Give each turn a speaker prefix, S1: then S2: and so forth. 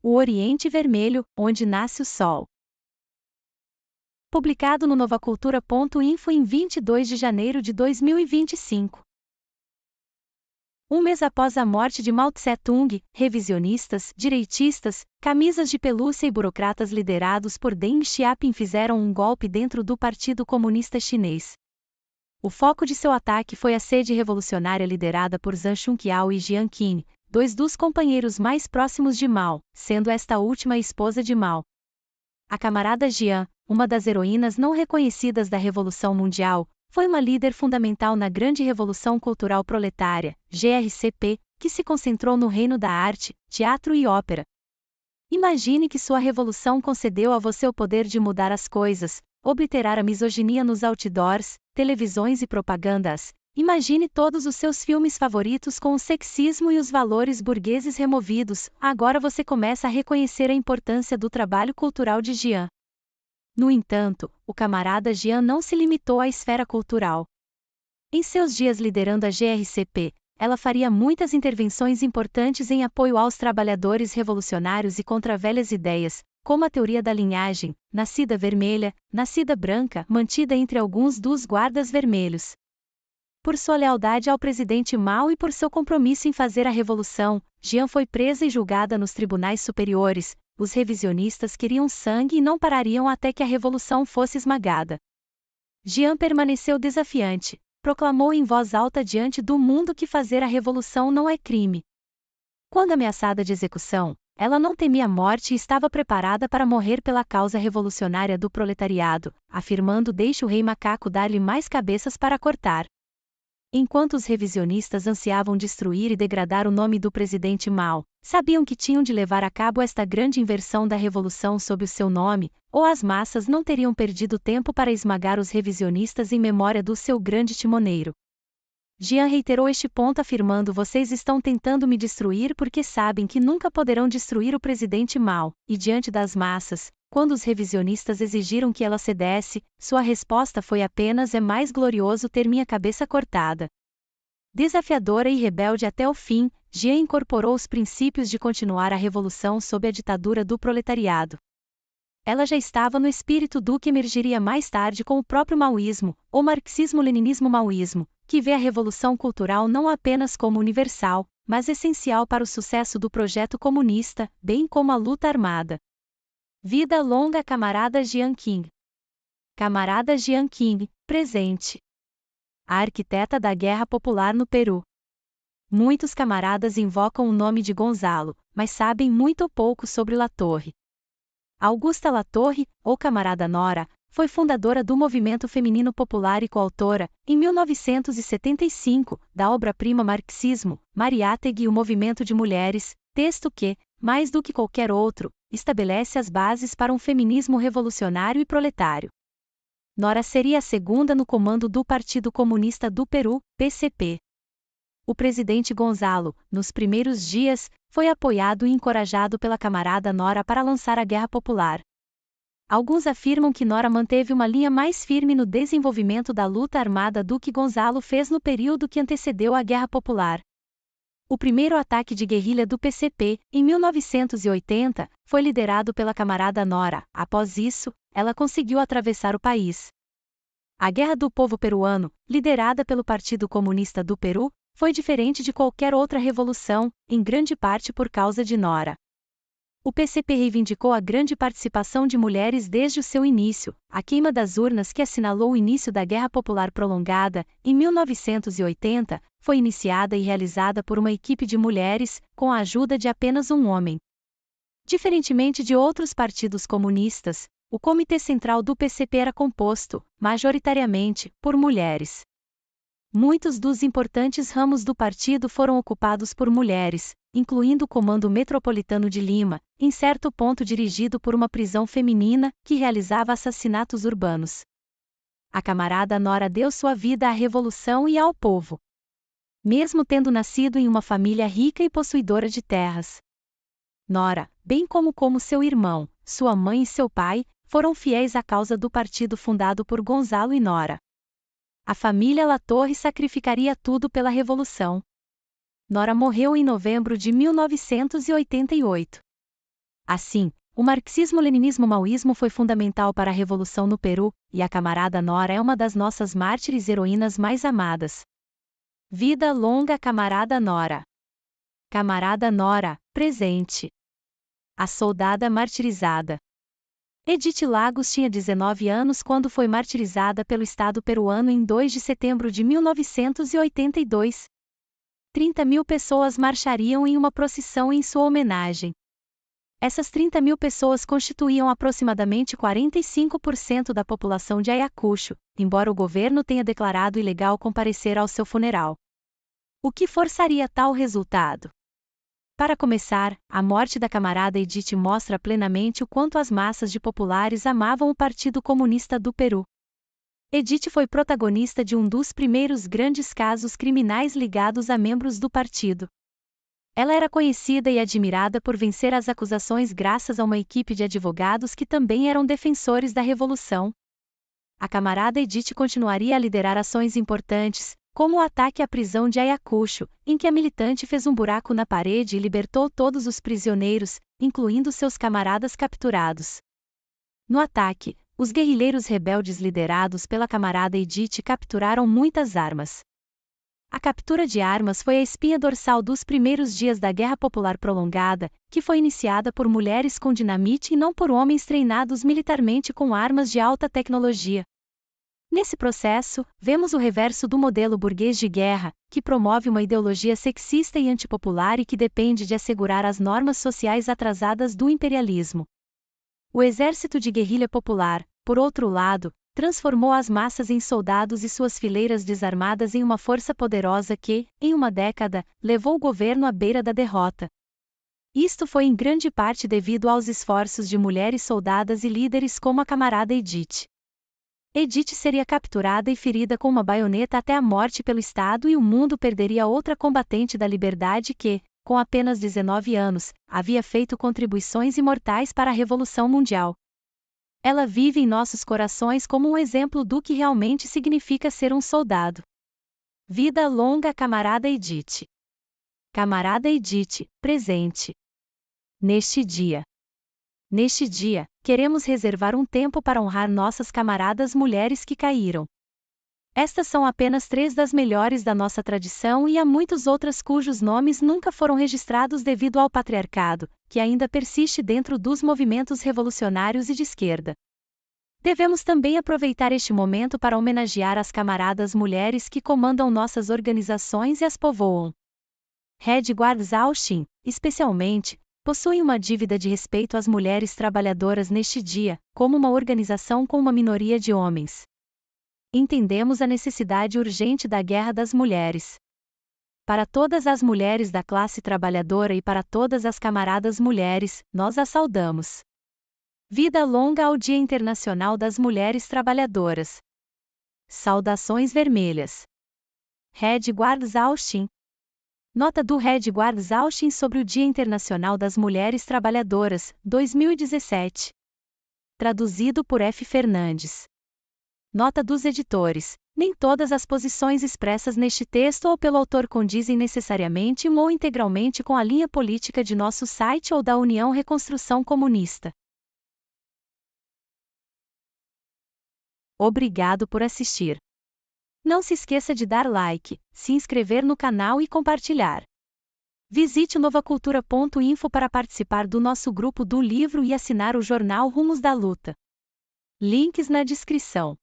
S1: O Oriente Vermelho, onde nasce o Sol. Publicado no novacultura.info em 22 de janeiro de 2025. Um mês após a morte de Mao Tse-tung, revisionistas, direitistas, camisas de pelúcia e burocratas liderados por Deng Xiaoping fizeram um golpe dentro do Partido Comunista Chinês. O foco de seu ataque foi a sede revolucionária liderada por Zhang Chunqiao e Jiang Qin, dois dos companheiros mais próximos de Mao, sendo esta última a esposa de Mao. A camarada Jiang, uma das heroínas não reconhecidas da Revolução Mundial, foi uma líder fundamental na Grande Revolução Cultural Proletária, GRCP, que se concentrou no reino da arte, teatro e ópera. Imagine que sua revolução concedeu a você o poder de mudar as coisas, obliterar a misoginia nos outdoors, televisões e propagandas. Imagine todos os seus filmes favoritos com o sexismo e os valores burgueses removidos. Agora você começa a reconhecer a importância do trabalho cultural de Jiang. No entanto, o camarada Jiang não se limitou à esfera cultural. Em seus dias liderando a GRCP, ela faria muitas intervenções importantes em apoio aos trabalhadores revolucionários e contra velhas ideias, como a teoria da linhagem, nascida vermelha, nascida branca, mantida entre alguns dos guardas vermelhos. Por sua lealdade ao presidente Mao e por seu compromisso em fazer a revolução, Jiang foi presa e julgada nos tribunais superiores. Os revisionistas queriam sangue e não parariam até que a revolução fosse esmagada. Jiang permaneceu desafiante, proclamou em voz alta diante do mundo que fazer a revolução não é crime. Quando ameaçada de execução, ela não temia a morte e estava preparada para morrer pela causa revolucionária do proletariado, afirmando: deixe o rei macaco dar-lhe mais cabeças para cortar. Enquanto os revisionistas ansiavam destruir e degradar o nome do presidente Mao, sabiam que tinham de levar a cabo esta grande inversão da revolução sob o seu nome, ou as massas não teriam perdido tempo para esmagar os revisionistas em memória do seu grande timoneiro. Jiang reiterou este ponto afirmando: vocês estão tentando me destruir porque sabem que nunca poderão destruir o presidente Mao, e diante das massas, quando os revisionistas exigiram que ela cedesse, sua resposta foi apenas: é mais glorioso ter minha cabeça cortada. Desafiadora e rebelde até o fim, Jiang incorporou os princípios de continuar a revolução sob a ditadura do proletariado. Ela já estava no espírito do que emergiria mais tarde com o próprio maoísmo, ou marxismo-leninismo-maoísmo, que vê a revolução cultural não apenas como universal, mas essencial para o sucesso do projeto comunista, bem como a luta armada. Vida longa camarada Jiang Qin. Camarada Jiang Qin, presente. A arquiteta da Guerra Popular no Peru. Muitos camaradas invocam o nome de Gonzalo, mas sabem muito pouco sobre Latorre. Augusta Latorre, ou camarada Nora, foi fundadora do movimento feminino popular e coautora, em 1975, da obra-prima Marxismo, Mariátegui e o Movimento de Mulheres, texto que, mais do que qualquer outro, estabelece as bases para um feminismo revolucionário e proletário. Nora seria a segunda no comando do Partido Comunista do Peru, PCP. O presidente Gonzalo, nos primeiros dias, foi apoiado e encorajado pela camarada Nora para lançar a Guerra Popular. Alguns afirmam que Nora manteve uma linha mais firme no desenvolvimento da luta armada do que Gonzalo fez no período que antecedeu a Guerra Popular. O primeiro ataque de guerrilha do PCP, em 1980, foi liderado pela camarada Nora. Após isso, ela conseguiu atravessar o país. A Guerra do Povo Peruano, liderada pelo Partido Comunista do Peru, foi diferente de qualquer outra revolução, em grande parte por causa de Nora. O PCP reivindicou a grande participação de mulheres desde o seu início. A queima das urnas que assinalou o início da Guerra Popular Prolongada, em 1980, foi iniciada e realizada por uma equipe de mulheres, com a ajuda de apenas um homem. Diferentemente de outros partidos comunistas, o Comitê Central do PCP era composto, majoritariamente, por mulheres. Muitos dos importantes ramos do partido foram ocupados por mulheres, incluindo o Comando Metropolitano de Lima, em certo ponto dirigido por uma prisão feminina, que realizava assassinatos urbanos. A camarada Nora deu sua vida à revolução e ao povo. Mesmo tendo nascido em uma família rica e possuidora de terras. Nora, bem como seu irmão, sua mãe e seu pai, foram fiéis à causa do partido fundado por Gonzalo e Nora. A família Latorre sacrificaria tudo pela revolução. Nora morreu em novembro de 1988. Assim, o marxismo-leninismo-maoísmo foi fundamental para a revolução no Peru, e a camarada Nora é uma das nossas mártires heroínas mais amadas. Vida longa camarada Nora. Camarada Nora, presente. A soldada martirizada. Edith Lagos tinha 19 anos quando foi martirizada pelo Estado peruano em 2 de setembro de 1982. 30.000 pessoas marchariam em uma procissão em sua homenagem. Essas 30.000 pessoas constituíam aproximadamente 45% da população de Ayacucho, embora o governo tenha declarado ilegal comparecer ao seu funeral. O que forçaria tal resultado? Para começar, a morte da camarada Edith mostra plenamente o quanto as massas de populares amavam o Partido Comunista do Peru. Edith foi protagonista de um dos primeiros grandes casos criminais ligados a membros do partido. Ela era conhecida e admirada por vencer as acusações graças a uma equipe de advogados que também eram defensores da revolução. A camarada Edith continuaria a liderar ações importantes, como o ataque à prisão de Ayacucho, em que a militante fez um buraco na parede e libertou todos os prisioneiros, incluindo seus camaradas capturados. No ataque, os guerrilheiros rebeldes liderados pela camarada Edith capturaram muitas armas. A captura de armas foi a espinha dorsal dos primeiros dias da Guerra Popular Prolongada, que foi iniciada por mulheres com dinamite e não por homens treinados militarmente com armas de alta tecnologia. Nesse processo, vemos o reverso do modelo burguês de guerra, que promove uma ideologia sexista e antipopular e que depende de assegurar as normas sociais atrasadas do imperialismo. O exército de guerrilha popular, por outro lado, transformou as massas em soldados e suas fileiras desarmadas em uma força poderosa que, em uma década, levou o governo à beira da derrota. Isto foi em grande parte devido aos esforços de mulheres soldadas e líderes como a camarada Edith. Edith seria capturada e ferida com uma baioneta até a morte pelo Estado e o mundo perderia outra combatente da liberdade que, com apenas 19 anos, havia feito contribuições imortais para a Revolução Mundial. Ela vive em nossos corações como um exemplo do que realmente significa ser um soldado. Vida longa camarada Edith. Camarada Edith, presente. Neste dia, queremos reservar um tempo para honrar nossas camaradas mulheres que caíram. Estas são apenas 3 das melhores da nossa tradição e há muitas outras cujos nomes nunca foram registrados devido ao patriarcado, que ainda persiste dentro dos movimentos revolucionários e de esquerda. Devemos também aproveitar este momento para homenagear as camaradas mulheres que comandam nossas organizações e as povoam. Red Guards Austin, especialmente, possui uma dívida de respeito às mulheres trabalhadoras neste dia, como uma organização com uma minoria de homens. Entendemos a necessidade urgente da guerra das mulheres. Para todas as mulheres da classe trabalhadora e para todas as camaradas mulheres, nós as saudamos. Vida longa ao Dia Internacional das Mulheres Trabalhadoras. Saudações vermelhas. Red Guards Austin. Nota do Red Guards Austin sobre o Dia Internacional das Mulheres Trabalhadoras, 2017. Traduzido por F. Fernandes. Nota dos editores. Nem todas as posições expressas neste texto ou pelo autor condizem necessariamente ou integralmente com a linha política de nosso site ou da União Reconstrução Comunista. Obrigado por assistir. Não se esqueça de dar like, se inscrever no canal e compartilhar. Visite novacultura.info para participar do nosso grupo do livro e assinar o jornal Rumos da Luta. Links na descrição.